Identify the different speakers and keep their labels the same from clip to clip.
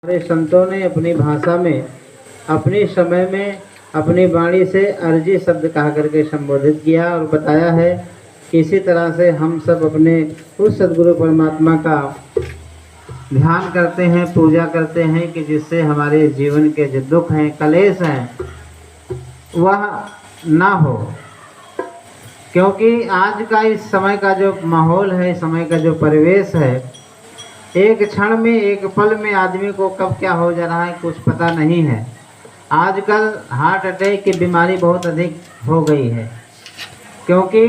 Speaker 1: हमारे संतों ने अपनी भाषा में अपने समय में अपनी वाणी से अर्जी शब्द कहा करके संबोधित किया और बताया है कि इसी तरह से हम सब अपने उस सद्गुरु परमात्मा का ध्यान करते हैं, पूजा करते हैं कि जिससे हमारे जीवन के जो दुख हैं, कलेश हैं, वह ना हो। क्योंकि आज का इस समय का जो माहौल है, समय का जो परिवेश है, एक क्षण में, एक पल में आदमी को कब क्या हो जा रहा है कुछ पता नहीं है। आजकल हार्ट अटैक की बीमारी बहुत अधिक हो गई है, क्योंकि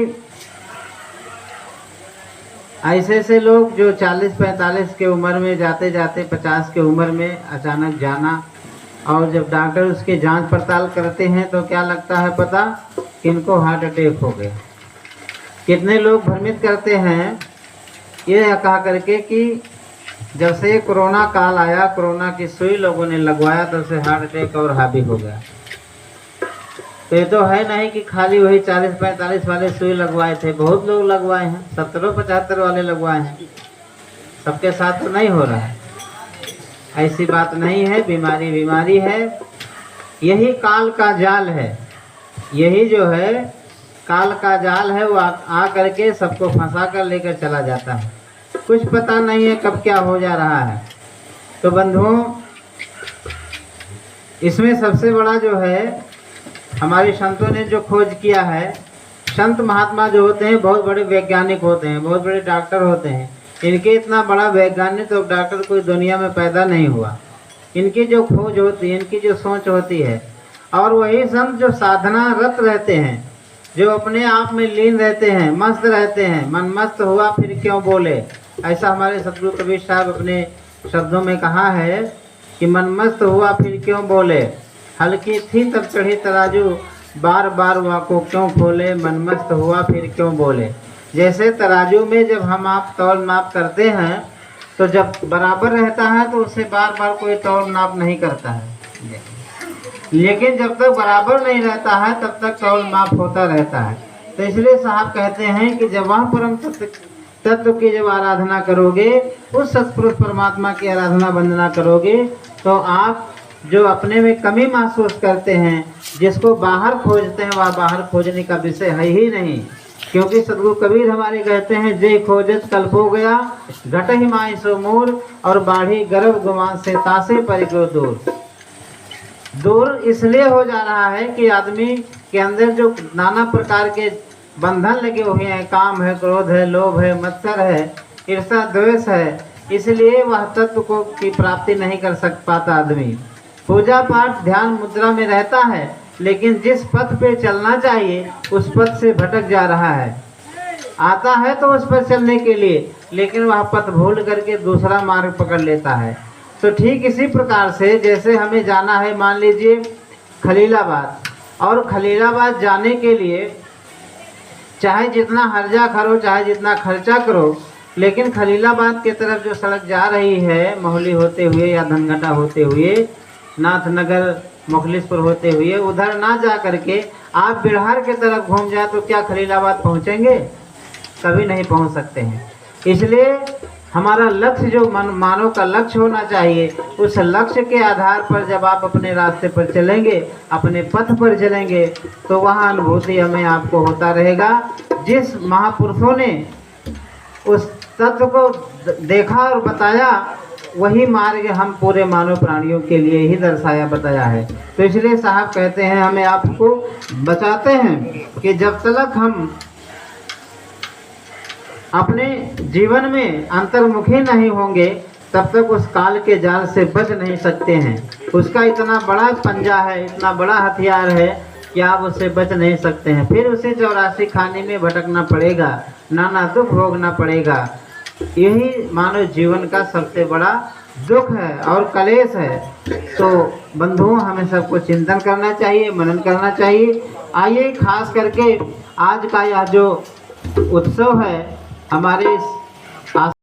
Speaker 1: ऐसे ऐसे लोग जो 40-45 के उम्र में जाते जाते 50 के उम्र में अचानक जाना, और जब डॉक्टर उसकी जांच पड़ताल करते हैं तो क्या लगता है पता कि इनको हार्ट अटैक हो गया। कितने लोग भ्रमित करते हैं ये कहा करके कि जब से कोरोना काल आया, कोरोना की सुई लोगों ने लगवाया तब से हार्ट अटैक और हावी हो गया। तो ये तो है नहीं कि खाली वही 40-45 वाले सुई लगवाए थे, बहुत लोग लगवाए हैं, 70-75 वाले लगवाए हैं। सबके साथ तो नहीं हो रहा है, ऐसी बात नहीं है। बीमारी बीमारी है, यही काल का जाल है, यही जो है काल का जाल है, वो आ करके सबको फंसा कर लेकर चला जाता है। कुछ पता नहीं है कब क्या हो जा रहा है। तो बंधुओं, इसमें सबसे बड़ा जो है हमारे संतों ने जो खोज किया है, संत महात्मा जो होते हैं बहुत बड़े वैज्ञानिक होते हैं, बहुत बड़े डॉक्टर होते हैं। इनके इतना बड़ा वैज्ञानिक तो डॉक्टर कोई दुनिया में पैदा नहीं हुआ। इनकी जो खोज होती है, इनकी जो सोच होती है, और वही संत जो साधना रत रहते हैं, जो अपने आप में लीन रहते हैं, मस्त रहते हैं। मन मस्त हुआ फिर क्यों बोले, ऐसा हमारे सतगुरु कबीर साहब अपने शब्दों में कहा है कि मन मस्त हुआ फिर क्यों बोले, हल्की थी तब चढ़ी तराजू, बार बार वाको क्यों खोले, मन मस्त हुआ फिर क्यों बोले। जैसे तराजू में जब हम आप तौल नाप करते हैं तो जब बराबर रहता है तो उससे बार बार कोई तौल नाप नहीं करता है, लेकिन जब तक बराबर नहीं रहता है तब तक तौल माप होता रहता है। तो इसलिए साहब कहते हैं कि जब वह परम तत्व की जब आराधना करोगे, उस सतपुरुष परमात्मा की आराधना वंदना करोगे, तो आप जो अपने में कमी महसूस करते हैं, जिसको बाहर खोजते हैं, वह बाहर खोजने का विषय है ही नहीं। क्योंकि सतगुरु कबीर हमारे कहते हैं, जे खोजत कल्प हो गया, घट ही माई सो मोर, और बाढ़ी गर्भ गुमान से तासे परिग्रो दूर। दूर इसलिए हो जा रहा है कि आदमी के अंदर जो नाना प्रकार के बंधन लगे हुए हैं, काम है, क्रोध है, लोभ है, मत्सर है, ईर्ष्या द्वेष है, इसलिए वह तत्व को की प्राप्ति नहीं कर पाता आदमी। पूजा पाठ ध्यान मुद्रा में रहता है, लेकिन जिस पथ पे चलना चाहिए उस पथ से भटक जा रहा है। आता है तो उस पर चलने के लिए, लेकिन वह पथ भूल करके दूसरा मार्ग पकड़ लेता है। तो ठीक इसी प्रकार से जैसे हमें जाना है, मान लीजिए खलीलाबाद, और खलीलाबाद जाने के लिए चाहे जितना हर्जा करो, चाहे जितना खर्चा करो, लेकिन खलीलाबाद की तरफ जो सड़क जा रही है, मोहली होते हुए या धनघटा होते हुए, नाथनगर, मुखलिसपुर होते हुए, उधर ना जा करके आप बिहार की तरफ घूम जाए तो क्या खलीलाबाद पहुंचेंगे? कभी नहीं पहुंच सकते हैं। इसलिए हमारा लक्ष्य जो मानव का लक्ष्य होना चाहिए, उस लक्ष्य के आधार पर जब आप अपने रास्ते पर चलेंगे, अपने पथ पर चलेंगे, तो वहाँ अनुभूति हमें आपको होता रहेगा। जिस महापुरुषों ने उस तत्व को देखा और बताया, वही मार्ग हम पूरे मानव प्राणियों के लिए ही दर्शाया बताया है। तो इसलिए साहब कहते हैं, हमें आपको बताते हैं कि जब तक हम अपने जीवन में अंतर्मुखी नहीं होंगे, तब तक उस काल के जाल से बच नहीं सकते हैं। उसका इतना बड़ा पंजा है, इतना बड़ा हथियार है कि आप उससे बच नहीं सकते हैं। फिर उसे 84 खाने में भटकना पड़ेगा, नाना दुख भोगना पड़ेगा। यही मानव जीवन का सबसे बड़ा दुख है और कलेश है। तो बंधुओं, हमें सबको चिंतन करना चाहिए, मनन करना चाहिए। आइए, खास करके आज का यह जो उत्सव है, हमारे